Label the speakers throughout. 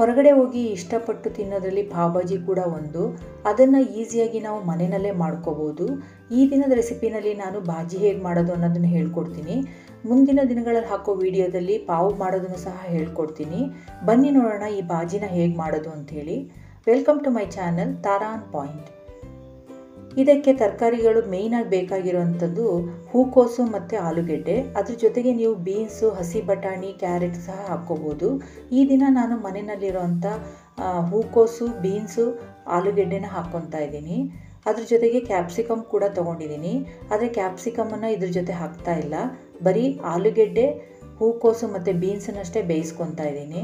Speaker 1: ಹೊರಗಡೆ ಹೋಗಿ ಇಷ್ಟಪಟ್ಟು ತಿನ್ನೋದ್ರಲ್ಲಿ ಪಾವ್ ಭಾಜಿ ಕೂಡ ಒಂದು. ಅದನ್ನು ಈಸಿಯಾಗಿ ನಾವು ಮನೆಯಲ್ಲೇ ಮಾಡ್ಕೋಬೋದು. ಈ ದಿನದ ರೆಸಿಪಿನಲ್ಲಿ ನಾನು ಭಾಜಿ ಹೇಗೆ ಮಾಡೋದು ಅನ್ನೋದನ್ನು ಹೇಳ್ಕೊಡ್ತೀನಿ. ಮುಂದಿನ ದಿನಗಳಲ್ಲಿ ಹಾಕೋ ವಿಡಿಯೋದಲ್ಲಿ ಪಾವ್ ಮಾಡೋದನ್ನು ಸಹ ಹೇಳ್ಕೊಡ್ತೀನಿ. ಬನ್ನಿ ನೋಡೋಣ ಈ ಭಾಜಿನ ಹೇಗೆ ಮಾಡೋದು ಅಂಥೇಳಿ. Welcome to my channel Tara on point. ಇದಕ್ಕೆ ತರಕಾರಿಗಳು ಮೇಯ್ನಾಗಿ ಬೇಕಾಗಿರುವಂಥದ್ದು ಹೂಕೋಸು ಮತ್ತು ಆಲೂಗೆಡ್ಡೆ. ಅದ್ರ ಜೊತೆಗೆ ನೀವು ಬೀನ್ಸು, ಹಸಿ ಬಟಾಣಿ, ಕ್ಯಾರೆಟ್ ಸಹ ಹಾಕ್ಕೋಬೋದು. ಈ ದಿನ ನಾನು ಮನೆಯಲ್ಲಿರೋವಂಥ ಹೂಕೋಸು, ಬೀನ್ಸು, ಆಲೂಗೆಡ್ಡೆನ ಹಾಕ್ಕೊತಾ ಇದ್ದೀನಿ. ಅದ್ರ ಜೊತೆಗೆ ಕ್ಯಾಪ್ಸಿಕಮ್ ಕೂಡ ತೊಗೊಂಡಿದ್ದೀನಿ. ಆದರೆ ಕ್ಯಾಪ್ಸಿಕಮನ್ನು ಇದ್ರ ಜೊತೆ ಹಾಕ್ತಾ ಇಲ್ಲ. ಬರೀ ಆಲೂಗೆಡ್ಡೆ, ಹೂಕೋಸು ಮತ್ತು ಬೀನ್ಸನ್ನಷ್ಟೇ ಬೇಯಿಸ್ಕೊತಾ ಇದ್ದೀನಿ.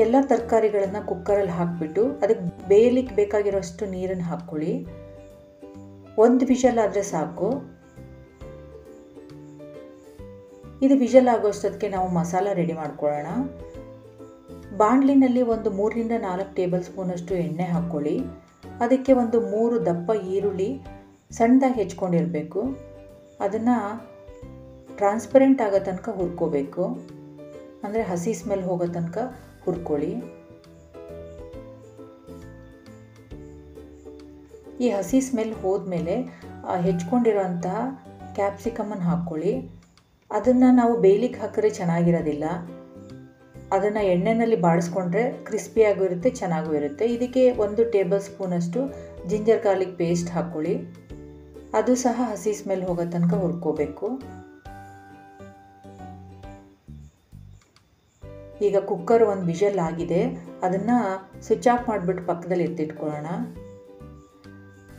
Speaker 1: ಎಲ್ಲ ತರಕಾರಿಗಳನ್ನು ಕುಕ್ಕರಲ್ಲಿ ಹಾಕಿಬಿಟ್ಟು ಅದಕ್ಕೆ ಬೇಯಲಿಕ್ಕೆ ಬೇಕಾಗಿರೋಷ್ಟು ನೀರನ್ನು ಹಾಕ್ಕೊಳ್ಳಿ. 1 ವಿಷಲ್ ಆದರೆ ಸಾಕು. ಇದು ವಿಷಲ್ ಆಗೋಷ್ಟೊತ್ತಿಗೆ ನಾವು ಮಸಾಲ ರೆಡಿ ಮಾಡ್ಕೊಳ್ಳೋಣ. ಬಾಣಲಿನಲ್ಲಿ ಒಂದು 3 ರಿಂದ 4 ಟೇಬಲ್ ಸ್ಪೂನಷ್ಟು ಎಣ್ಣೆ ಹಾಕ್ಕೊಳ್ಳಿ. ಅದಕ್ಕೆ ಒಂದು 3 ದಪ್ಪ ಈರುಳ್ಳಿ ಸಣ್ಣದಾಗಿ ಹೆಚ್ಕೊಂಡಿರಬೇಕು. ಅದನ್ನು ಟ್ರಾನ್ಸ್ಪರೆಂಟ್ ಆಗೋ ತನಕ ಹುರ್ಕೋಬೇಕು. ಅಂದರೆ ಹಸಿ ಸ್ಮೆಲ್ ಹೋಗೋ ತನಕ ಹುರ್ಕೊಳ್ಳಿ. ಈ ಹಸಿ ಸ್ಮೆಲ್ ಹೋದ್ಮೇಲೆ ಹೆಚ್ಕೊಂಡಿರೋಂತಹ ಕ್ಯಾಪ್ಸಿಕಮನ್ನು ಹಾಕ್ಕೊಳ್ಳಿ. ಅದನ್ನು ನಾವು ಬೇಯ್ಲಿಕ್ಕೆ ಹಾಕಿದ್ರೆ ಚೆನ್ನಾಗಿರೋದಿಲ್ಲ. ಅದನ್ನು ಎಣ್ಣೆಯಲ್ಲಿ ಬಾಡಿಸ್ಕೊಂಡ್ರೆ ಕ್ರಿಸ್ಪಿಯಾಗೂ ಇರುತ್ತೆ, ಚೆನ್ನಾಗೂ ಇರುತ್ತೆ. ಇದಕ್ಕೆ 1 ಟೇಬಲ್ ಸ್ಪೂನಷ್ಟು ಜಿಂಜರ್ ಗಾರ್ಲಿಕ್ ಪೇಸ್ಟ್ ಹಾಕ್ಕೊಳ್ಳಿ. ಅದು ಸಹ ಹಸಿ ಸ್ಮೆಲ್ ಹೋಗೋ ತನಕ ಹುರ್ಕೋಬೇಕು. ಈಗ ಕುಕ್ಕರ್ 1 ವಿಷಲ್ ಆಗಿದೆ. ಅದನ್ನು ಸ್ವಿಚ್ ಆಫ್ ಮಾಡಿಬಿಟ್ಟು ಪಕ್ಕದಲ್ಲಿ ಎತ್ತಿಟ್ಕೊಳ್ಳೋಣ.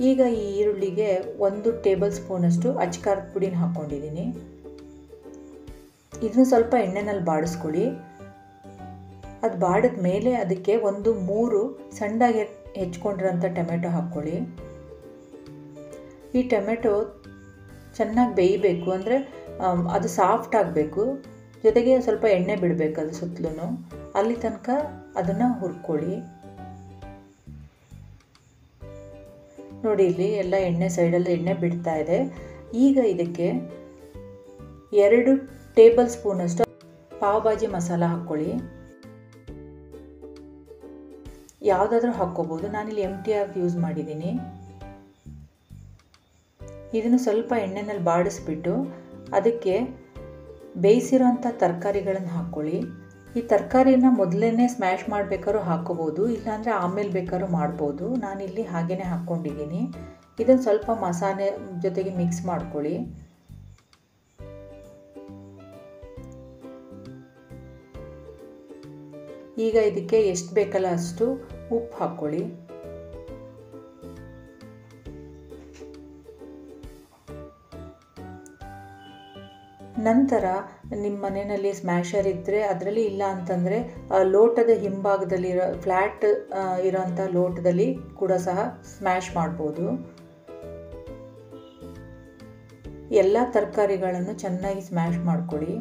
Speaker 1: ಈಗ ಈ ಈರುಳ್ಳಿಗೆ 1 ಟೇಬಲ್ ಸ್ಪೂನಷ್ಟು ಅಚ್ಕಾರದ ಪುಡಿನ ಹಾಕ್ಕೊಂಡಿದ್ದೀನಿ. ಇದನ್ನು ಸ್ವಲ್ಪ ಎಣ್ಣೆನಲ್ಲಿ ಬಾಡಿಸ್ಕೊಳ್ಳಿ. ಅದು ಬಾಡಿದ ಮೇಲೆ ಅದಕ್ಕೆ 3 ಸಣ್ಣದಾಗಿ ಹೆಚ್ಕೊಂಡಿರೋಂಥ ಟೊಮೆಟೊ ಹಾಕ್ಕೊಳ್ಳಿ. ಈ ಟೊಮೆಟೊ ಚೆನ್ನಾಗಿ ಬೇಯಬೇಕು, ಅಂದರೆ ಅದು ಸಾಫ್ಟ್ ಆಗಬೇಕು. ಜೊತೆಗೆ ಸ್ವಲ್ಪ ಎಣ್ಣೆ ಬಿಡಬೇಕು ಅದು ಸುತ್ತಲೂ. ಅಲ್ಲಿ ತನಕ ಅದನ್ನು ಹುರ್ಕೊಳ್ಳಿ. ನೋಡಿ, ಇಲ್ಲಿ ಎಲ್ಲ ಎಣ್ಣೆ ಸೈಡಲ್ಲಿ ಎಣ್ಣೆ ಬಿಡ್ತಾ ಇದೆ. ಈಗ ಇದಕ್ಕೆ 2 ಟೇಬಲ್ ಸ್ಪೂನಷ್ಟು ಪಾವ್ ಭಾಜಿ ಮಸಾಲ ಹಾಕ್ಕೊಳ್ಳಿ. ಯಾವುದಾದ್ರೂ ಹಾಕ್ಕೋಬೋದು. ನಾನಿಲ್ಲಿ MTR ಯೂಸ್ ಮಾಡಿದ್ದೀನಿ. ಇದನ್ನು ಸ್ವಲ್ಪ ಎಣ್ಣೆನಲ್ಲಿ ಬಾಡಿಸ್ಬಿಟ್ಟು ಅದಕ್ಕೆ ಬೇಯಿಸಿರೋಂಥ ತರಕಾರಿಗಳನ್ನು ಹಾಕ್ಕೊಳ್ಳಿ. ಈ ತರಕಾರಿನ ಮೊದಲೇ ಸ್ಮ್ಯಾಶ್ ಮಾಡಬೇಕಾದ್ರೂ ಹಾಕ್ಕೋಬೋದು, ಇಲ್ಲಾಂದರೆ ಆಮೇಲೆ ಬೇಕಾದ್ರೂ ಮಾಡ್ಬೋದು. ನಾನಿಲ್ಲಿ ಹಾಗೇ ಹಾಕ್ಕೊಂಡಿದ್ದೀನಿ. ಇದನ್ನು ಸ್ವಲ್ಪ ಮಸಾಲೆ ಜೊತೆಗೆ ಮಿಕ್ಸ್ ಮಾಡ್ಕೊಳ್ಳಿ. ಈಗ ಇದಕ್ಕೆ ಎಷ್ಟು ಬೇಕಲ್ಲ ಅಷ್ಟು ಉಪ್ಪು ಹಾಕ್ಕೊಳ್ಳಿ. ನಂತರ ನಿಮ್ಮ ಮನೆಯಲ್ಲಿ ಸ್ಮ್ಯಾಶರ್ ಇದ್ದರೆ ಅದರಲ್ಲಿ, ಇಲ್ಲ ಅಂತಂದರೆ ಲೋಟದ ಹಿಂಭಾಗದಲ್ಲಿರೋ ಫ್ಲ್ಯಾಟ್ ಇರೋಂಥ ಲೋಟದಲ್ಲಿ ಕೂಡ ಸಹ ಸ್ಮ್ಯಾಶ್ ಮಾಡ್ಬೋದು. ಎಲ್ಲ ತರಕಾರಿಗಳನ್ನು ಚೆನ್ನಾಗಿ ಸ್ಮ್ಯಾಶ್ ಮಾಡ್ಕೊಳ್ಳಿ.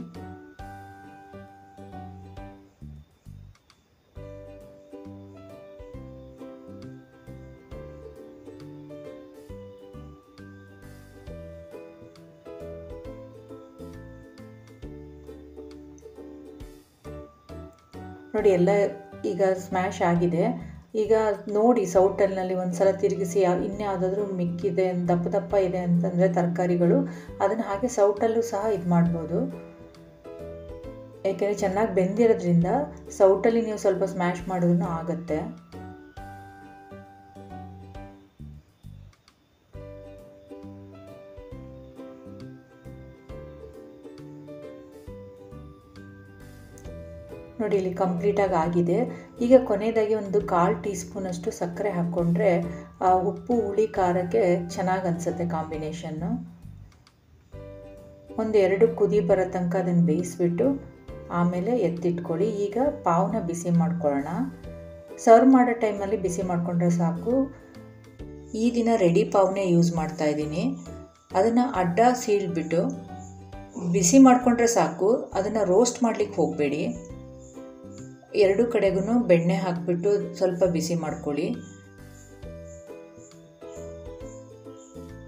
Speaker 1: ನೋಡಿ, ಎಲ್ಲ ಈಗ ಸ್ಮ್ಯಾಶ್ ಆಗಿದೆ. ಈಗ ನೋಡಿ, ಸೌಟಲ್ನಲ್ಲಿ ಒಂದು ಸಲ ತಿರುಗಿಸಿ ಇನ್ಯಾವುದಾದ್ರೂ ಮಿಕ್ಕಿದೆ, ದಪ್ಪ ಇದೆ ಅಂತಂದರೆ ತರಕಾರಿಗಳು, ಅದನ್ನು ಹಾಗೆ ಸೌಟಲ್ಲೂ ಸಹ ಇದು ಮಾಡ್ಬೋದು. ಏಕೆಂದರೆ ಚೆನ್ನಾಗಿ ಬೆಂದಿರೋದ್ರಿಂದ ಸೌಟಲ್ಲಿ ನೀವು ಸ್ವಲ್ಪ ಸ್ಮ್ಯಾಶ್ ಮಾಡಿದ್ರೂ ಆಗುತ್ತೆ. ನೋಡಿ, ಇಲ್ಲಿ ಕಂಪ್ಲೀಟಾಗಿ ಆಗಿದೆ. ಈಗ ಕೊನೆಯದಾಗಿ ಒಂದು 1/4 ಟೀ ಸ್ಪೂನಷ್ಟು ಸಕ್ಕರೆ ಹಾಕ್ಕೊಂಡ್ರೆ ಉಪ್ಪು, ಹುಳಿ, ಖಾರಕ್ಕೆ ಚೆನ್ನಾಗಿ ಅನಿಸುತ್ತೆ ಕಾಂಬಿನೇಷನ್ನು. 1-2 ಕುದಿ ಬರೋ ತನಕ ಅದನ್ನು ಬೇಯಿಸ್ಬಿಟ್ಟು ಆಮೇಲೆ ಎತ್ತಿಟ್ಕೊಳ್ಳಿ. ಈಗ ಪಾವ್ನ ಬಿಸಿ ಮಾಡ್ಕೊಳ್ಳೋಣ. ಸರ್ವ್ ಮಾಡೋ ಟೈಮಲ್ಲಿ ಬಿಸಿ ಮಾಡಿಕೊಂಡ್ರೆ ಸಾಕು. ಈ ದಿನ ರೆಡಿ ಪಾವ್ನೇ ಯೂಸ್ ಮಾಡ್ತಾ ಇದ್ದೀನಿ. ಅದನ್ನು ಅಡ್ಡ ಸೀಳ್ಬಿಟ್ಟು ಬಿಸಿ ಮಾಡಿಕೊಂಡ್ರೆ ಸಾಕು. ಅದನ್ನು ರೋಸ್ಟ್ ಮಾಡಲಿಕ್ಕೆ ಹೋಗಬೇಡಿ. 2 ಕಡೆಗೂ ಬೆಣ್ಣೆ ಹಾಕಿಬಿಟ್ಟು ಸ್ವಲ್ಪ ಬಿಸಿ ಮಾಡ್ಕೊಳ್ಳಿ.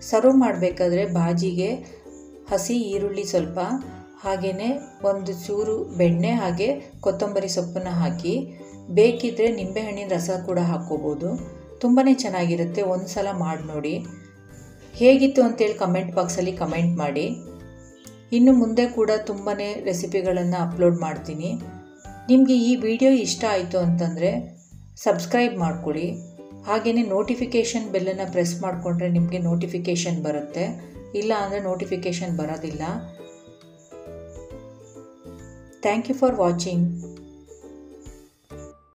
Speaker 1: ಸರ್ವ್ ಮಾಡಬೇಕಾದ್ರೆ ಭಾಜಿಗೆ ಹಸಿ ಈರುಳ್ಳಿ ಸ್ವಲ್ಪ ಹಾಗೆಯೇ ಒಂದು ಚೂರು ಬೆಣ್ಣೆ ಹಾಗೆ ಕೊತ್ತಂಬರಿ ಸೊಪ್ಪನ್ನು ಹಾಕಿ, ಬೇಕಿದ್ದರೆ ನಿಂಬೆಹಣ್ಣಿನ ರಸ ಕೂಡ ಹಾಕ್ಕೋಬೋದು. ತುಂಬಾ ಚೆನ್ನಾಗಿರುತ್ತೆ. ಒಂದು ಸಲ ಮಾಡಿ ನೋಡಿ. ಹೇಗಿತ್ತು ಅಂತೇಳಿ ಕಮೆಂಟ್ ಬಾಕ್ಸಲ್ಲಿ ಕಮೆಂಟ್ ಮಾಡಿ. ಇನ್ನು ಮುಂದೆ ಕೂಡ ತುಂಬಾ ರೆಸಿಪಿಗಳನ್ನು ಅಪ್ಲೋಡ್ ಮಾಡ್ತೀನಿ. ನಿಮಗೆ ಈ ವಿಡಿಯೋ ಇಷ್ಟ ಆಯಿತು ಅಂತಂದರೆ ಸಬ್ಸ್ಕ್ರೈಬ್ ಮಾಡ್ಕೊಳ್ಳಿ. ಹಾಗೆಯೇ ನೋಟಿಫಿಕೇಷನ್ ಬೆಲ್ಲನ್ನು ಪ್ರೆಸ್ ಮಾಡಿಕೊಂಡ್ರೆ ನಿಮಗೆ ನೋಟಿಫಿಕೇಷನ್ ಬರುತ್ತೆ. ಇಲ್ಲ ಅಂದರೆ ನೋಟಿಫಿಕೇಷನ್ ಬರೋದಿಲ್ಲ. Thank you for watching.